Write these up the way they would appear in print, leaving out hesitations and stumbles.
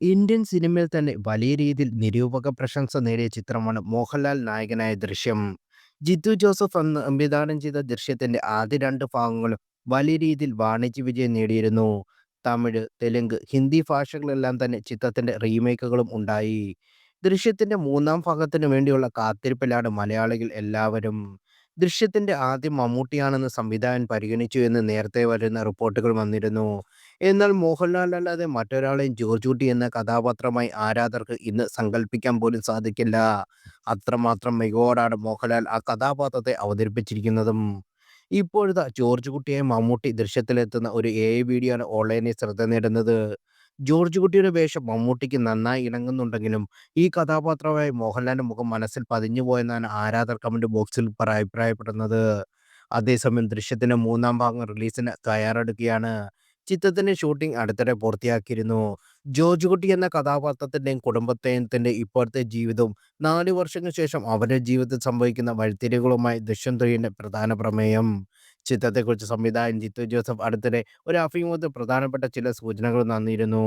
Indian സിനിമയിൽ തന്നെ വലിയ രീതിയിൽ നിരൂപക പ്രശംസ നേടിയ ചിത്രമാണ് മോഹൻലാൽ നായകനായ ദൃശ്യം. ജിത്തു ജോസഫ് അന്ന് സംവിധാനം ചെയ്ത ദൃശ്യത്തിന്റെ ആദ്യ രണ്ട് ഭാഗങ്ങളും വലിയ രീതിയിൽ വാണിജ്യ വിജയം നേടിയിരുന്നു. തമിഴ്, തെലുങ്ക്, ഹിന്ദി ഭാഷകളിലെല്ലാം തന്നെ ചിത്രത്തിന്റെ റീമേക്കുകളും ഉണ്ടായി. ദൃശ്യത്തിന്റെ മൂന്നാം ഭാഗത്തിനു വേണ്ടിയുള്ള കാത്തിരിപ്പിലാണ് മലയാളികൾ എല്ലാവരും. ദൃശ്യത്തിന്റെ ആദ്യം മമ്മൂട്ടിയാണെന്ന് സംവിധായകൻ പരിഗണിച്ചു എന്ന് നേരത്തെ വരുന്ന റിപ്പോർട്ടുകൾ വന്നിരുന്നു. എന്നാൽ മോഹൻലാൽ അല്ലാതെ മറ്റൊരാളെയും ജോർജ് കുട്ടി എന്ന കഥാപാത്രമായി ആരാധകർക്ക് ഇന്ന് സങ്കല്പിക്കാൻ പോലും സാധിക്കില്ല. അത്രമാത്രം മികവോടാണ് മോഹൻലാൽ ആ കഥാപാത്രത്തെ അവതരിപ്പിച്ചിരിക്കുന്നതും. ഇപ്പോഴിതാ ജോർജ് കുട്ടിയായി മമ്മൂട്ടി ദൃശ്യത്തിലെത്തുന്ന ഒരു AI വീഡിയോ ആണ് ഓൺലൈനിൽ ശ്രദ്ധ നേടുന്നത്. ജോർജ് കുട്ടിയുടെ വേഷം മമ്മൂട്ടിക്ക് നന്നായി ഇണങ്ങുന്നുണ്ടെങ്കിലും ഈ കഥാപാത്രമായി മോഹൻലാലിന്റെ മുഖം മനസ്സിൽ പതിഞ്ഞുപോയെന്നാണ് ആരാധകർ കമന്റ് ബോക്സിൽ അഭിപ്രായപ്പെടുന്നത്. അതേസമയം ദൃശ്യത്തിന്റെ മൂന്നാം ഭാഗം റിലീസിന് തയ്യാറെടുക്കുകയാണ്. ചിത്രത്തിന്റെ ഷൂട്ടിംഗ് അടുത്തിടെ പൂർത്തിയാക്കിയിരുന്നു. ജോർജ് കുട്ടി എന്ന കഥാപാത്രത്തിന്റെയും കുടുംബത്തിന്റെ ഇപ്പോഴത്തെ ജീവിതവും 4 വർഷങ്ങൾക്ക് ശേഷം അവരുടെ ജീവിതത്തിൽ സംഭവിക്കുന്ന വഴിത്തിരിവുകളുമായി ദൃശ്യം 3ന്റെ പ്രധാന പ്രമേയം. ചിത്രത്തെക്കുറിച്ച് സംവിധായകൻ ജിത്തു ജോസഫ് അടുത്തിടെ ഒരു അഭിമുഖത്തിൽ പ്രധാനപ്പെട്ട ചില സൂചനകൾ നൽകിയിരുന്നു.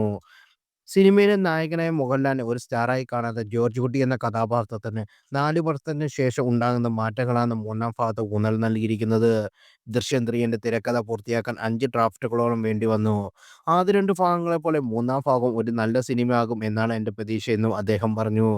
സിനിമയിലെ നായകനായ മോഹൻലാലിനെ ഒരു സ്റ്റാറായി കാണാതെ ജോർജ് കുട്ടി എന്ന കഥാപാത്രത്തിന് 4 വർഷത്തിന് ശേഷം ഉണ്ടാകുന്ന മാറ്റങ്ങളാണ് മൂന്നാം ഭാഗത്ത് ഊന്നൽ നൽകിയിരിക്കുന്നത്. ദൃശ്യം 3ന്റെ തിരക്കഥ പൂർത്തിയാക്കാൻ 5 ഡ്രാഫ്റ്റുകളോളം വേണ്ടി വന്നു. ആദ്യ രണ്ട് ഭാഗങ്ങളെ പോലെ മൂന്നാം ഭാഗവും ഒരു നല്ല സിനിമയാകും എന്നാണ് എന്റെ പ്രതീക്ഷയെന്നും അദ്ദേഹം പറഞ്ഞു.